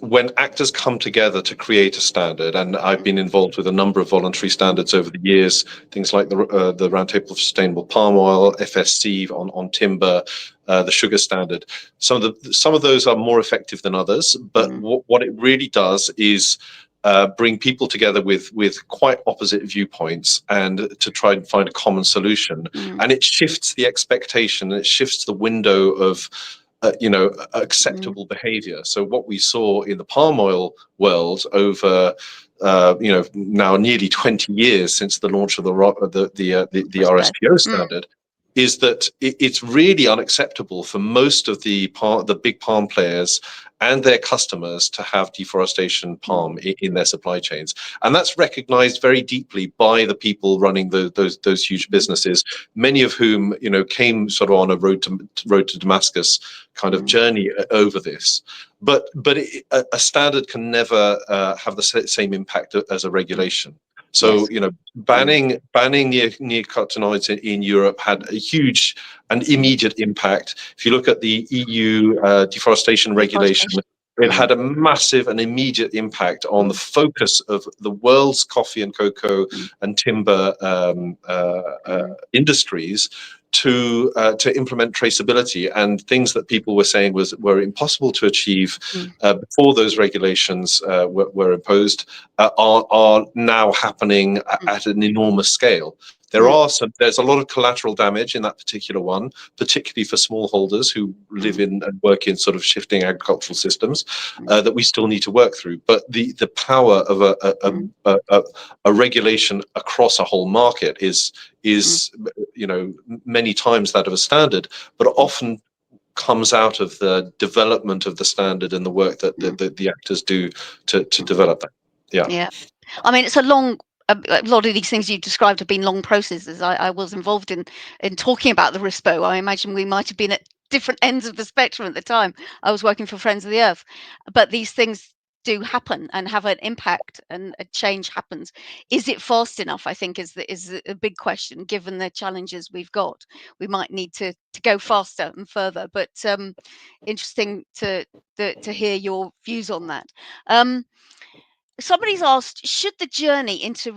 when actors come together to create a standard, and I've been involved with a number of voluntary standards over the years, things like the Roundtable for Sustainable Palm Oil, FSC on timber, the sugar standard. Some of those are more effective than others, but what it really does is bring people together with quite opposite viewpoints and to try and find a common solution. And it shifts the expectation, it shifts the window of acceptable behavior. So what we saw in the palm oil world over now nearly 20 years since the launch of the RSPO standard is that it's really unacceptable for most of the big palm players and their customers to have deforestation palm in their supply chains, and that's recognized very deeply by the people running those huge businesses, many of whom came sort of on a road to Damascus kind of journey over this. But a standard can never have the same impact as a regulation. So, banning neonicotinoids in Europe had a huge and immediate impact. If you look at the EU deforestation regulation, it had a massive and immediate impact on the focus of the world's coffee and cocoa and timber industries to implement traceability, and things that people were saying were impossible to achieve before those regulations were imposed are now happening at an enormous scale. There's a lot of collateral damage in that particular one, particularly for smallholders who live in and work in sort of shifting agricultural systems that we still need to work through. But the power of a regulation across a whole market is many times that of a standard, but often comes out of the development of the standard and the work that the actors do to develop that. Yeah. I mean, it's a lot of these things you've described have been long processes. I was involved in talking about the RISPO. I imagine we might have been at different ends of the spectrum at the time. I was working for Friends of the Earth, but these things do happen and have an impact, and a change happens. Is it fast enough? I think is a big question. Given the challenges we've got, we might need to go faster and further. But interesting to hear your views on that. Somebody's asked, should the journey into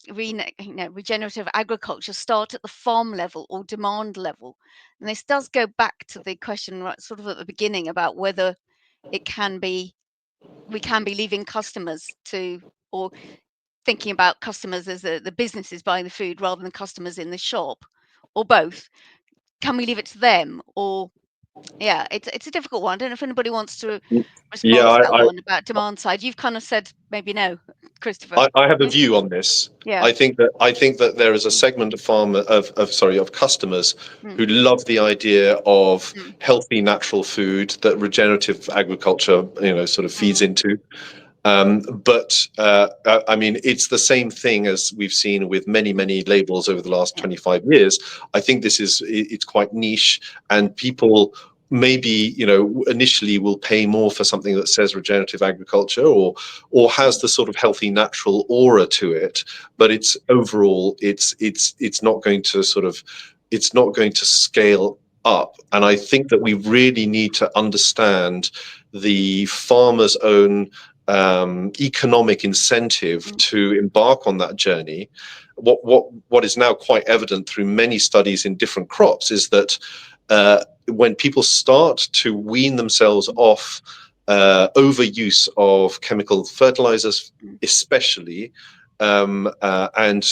regenerative agriculture start at the farm level or demand level? And this does go back to the question right sort of at the beginning about whether we can be leaving customers to, or thinking about customers as the businesses buying the food rather than customers in the shop, or both. Can we leave it to them? Or it's a difficult one. I don't know if anybody wants to respond to that one about demand side. You've kind of said maybe no, Christopher. I have a view on this. Yeah. I think that there is a segment of customers who love the idea of healthy natural food that regenerative agriculture, sort of feeds into. But I mean, it's the same thing as we've seen with many labels over the last 25 years. I think it's quite niche, and people maybe initially will pay more for something that says regenerative agriculture or has the sort of healthy natural aura to it, but it's overall it's not going to scale up. And I think that we really need to understand the farmer's own economic incentive to embark on that journey. What is now quite evident through many studies in different crops is that when people start to wean themselves off overuse of chemical fertilizers, especially, and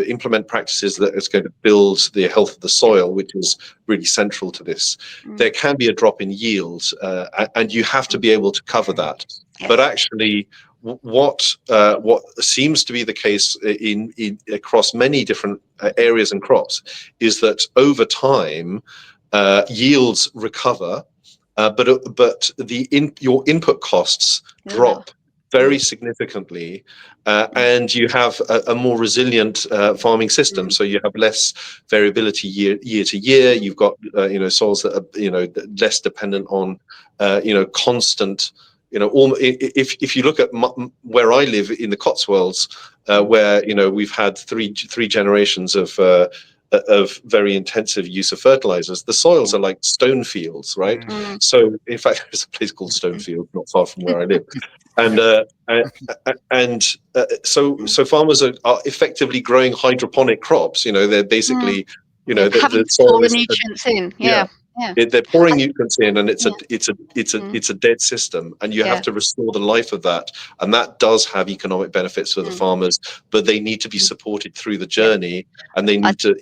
implement practices that is going to build the health of the soil, which is really central to this, there can be a drop in yield, and you have to be able to cover that. But actually, what seems to be the case in across many different areas and crops is that over time, yields recover, but your input costs drop very significantly, and you have a more resilient farming system. So you have less variability year to year. You've got soils that are less dependent on constant. If you look at where I live in the Cotswolds, where we've had three generations of very intensive use of fertilizers, the soils are like stone fields, right? So in fact, there's a place called Stonefield not far from where I live, and so farmers are effectively growing hydroponic crops. They're basically the soil is nutrients in. They're pouring nutrients in, and it's a dead system, and you have to restore the life of that, and that does have economic benefits for the farmers, but they need to be supported through the journey, and they need to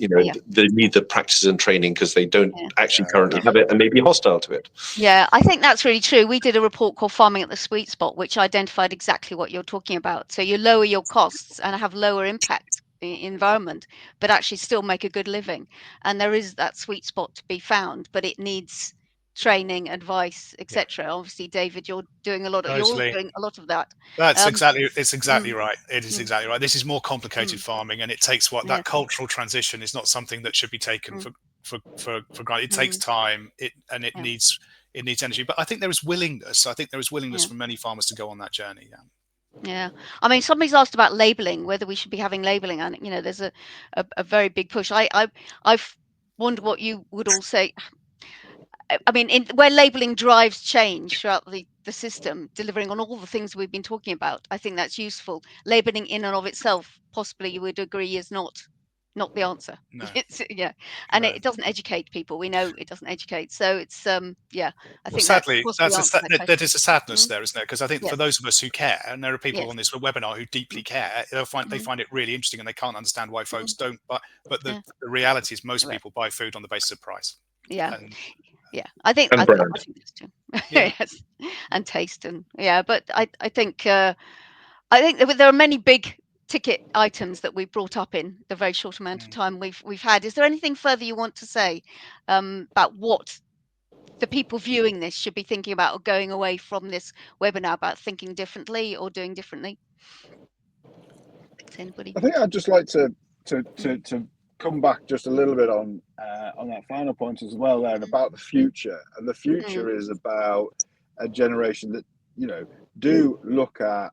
they need the practices and training because they don't actually currently have it and may be hostile to it. Yeah, I think that's really true. We did a report called Farming at the Sweet Spot, which identified exactly what you're talking about. So you lower your costs and have lower impact environment, but actually still make a good living. And there is that sweet spot to be found, but it needs training, advice, etc. Obviously, David, you're doing a lot of that. That's exactly right. It is exactly right. This is more complicated farming, and it takes that cultural transition is not something that should be taken for granted. It takes time, it needs energy. But I think there is willingness. From many farmers to go on that journey. Yeah, I mean, somebody's asked about labeling, whether we should be having labeling, and there's a very big push. I've wondered what you would all say. I mean, where labeling drives change throughout the system, delivering on all the things we've been talking about, I think that's useful. Labeling in and of itself, possibly you would agree, is not the answer. No. And it doesn't educate people. We know it doesn't educate. So it's I think sadly, there is a sadness Mm-hmm. there, isn't there? Because I think for those of us who care, and there are people on this webinar who deeply care, they find it really interesting, and they can't understand why folks don't. But the reality is, most people buy food on the basis of price. Yeah. And, I think and brand. I think that's true. Yes, and taste but I think there are many big ticket items that we brought up in the very short amount of time we've had. Is there anything further you want to say about what the people viewing this should be thinking about, or going away from this webinar, about thinking differently or doing differently? Does anybody? I think I'd just like to come back just a little bit on that final point as well, then, about the future. And the future is about a generation that, you know, do look at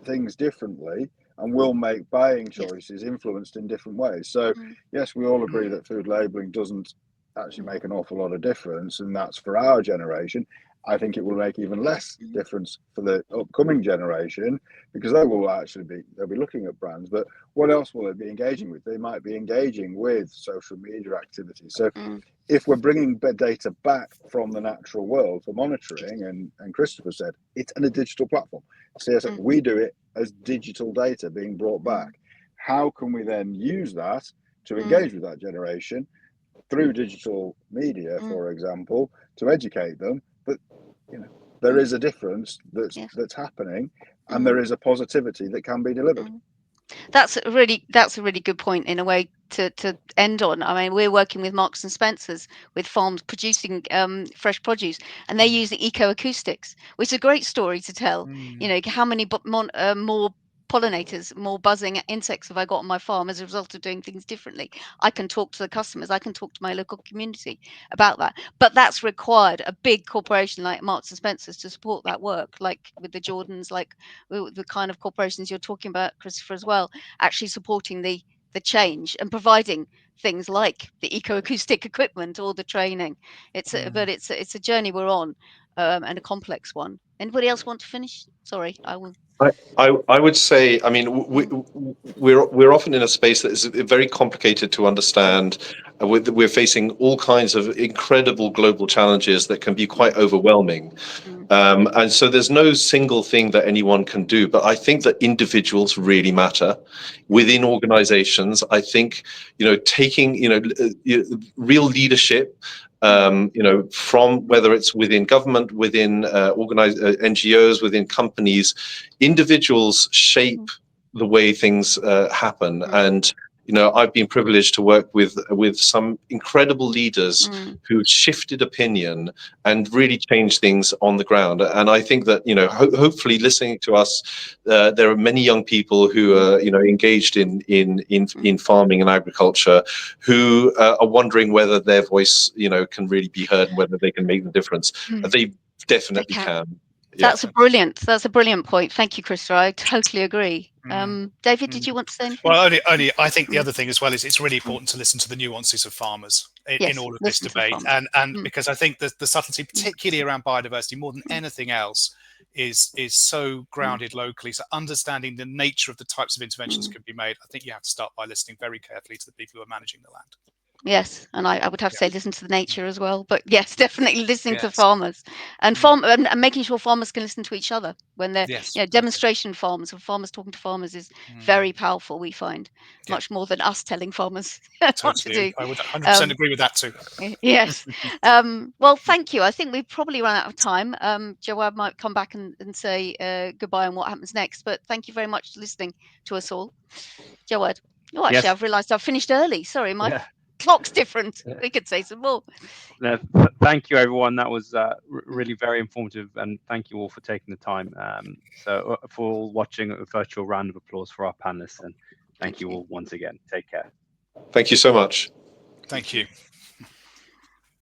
things differently and will make buying choices influenced in different ways. So yes, we all agree that food labeling doesn't actually make an awful lot of difference, and that's for our generation. I think it will make even less difference for the upcoming generation, because they will actually they'll be looking at brands. But what else will they be engaging with? They might be engaging with social media activities. So if we're bringing data back from the natural world for monitoring, and Christopher said it's in a digital platform, CSX, we do it as digital data being brought back. How can we then use that to engage with that generation through digital media, for example, to educate them that, you know, there is a difference that's happening, and there is a positivity that can be delivered. That's a really good point, in a way, to end on. I mean, we're working with Marks and Spencers, with farms producing fresh produce, and they use the ecoacoustics, which is a great story to tell. You know, how many more pollinators, more buzzing insects have I got on my farm as a result of doing things differently? I can talk to the customers, I can talk to my local community about that. But that's required a big corporation like Marks and Spencers to support that work, like with the Jordans, like the kind of corporations you're talking about, Christopher, as well, actually supporting the change and providing things like the ecoacoustic equipment or the training. But it's a journey we're on, and a complex one. Anybody else want to finish? Sorry, I will. I would say, I mean, we're often in a space that is very complicated to understand. We're facing all kinds of incredible global challenges that can be quite overwhelming. And so there's no single thing that anyone can do. But I think that individuals really matter within organizations. I think, you know, taking, you know, real leadership, you know, from whether it's within government, within NGOs, within companies, individuals shape the way things happen. And, you know, I've been privileged to work with some incredible leaders who shifted opinion and really changed things on the ground. And I think that, you know, hopefully listening to us, there are many young people who are, you know, engaged in farming and agriculture, who are wondering whether their voice, you know, can really be heard and whether they can make the difference. They definitely can. Yeah. That's a brilliant point. Thank you, Christopher. I totally agree. David, did you want to say anything? Well, only I think the other thing as well is it's really important to listen to the nuances of farmers in all of this debate, and because I think the subtlety, particularly around biodiversity, more than anything else, is so grounded locally. So understanding the nature of the types of interventions that could be made, I think you have to start by listening very carefully to the people who are managing the land. Yes, and I would have to say listen to the nature as well. But yes, definitely listening to farmers, and and making sure farmers can listen to each other when they're, you know, demonstration farms, or farmers talking to farmers, is very powerful. We find much more than us telling farmers what to do. I would 100% agree with that too. Yes. Well, thank you. I think we've probably run out of time. Jawad might come back and say goodbye and what happens next. But thank you very much for listening to us all. Jawad. Oh, actually, I've realised I've finished early. Sorry, my clock's different. We could say some more. Thank you, everyone. That was really very informative, and thank you all for taking the time. So for all watching, a virtual round of applause for our panelists, and thank you all once again. Take care. Thank you so much. Thank you.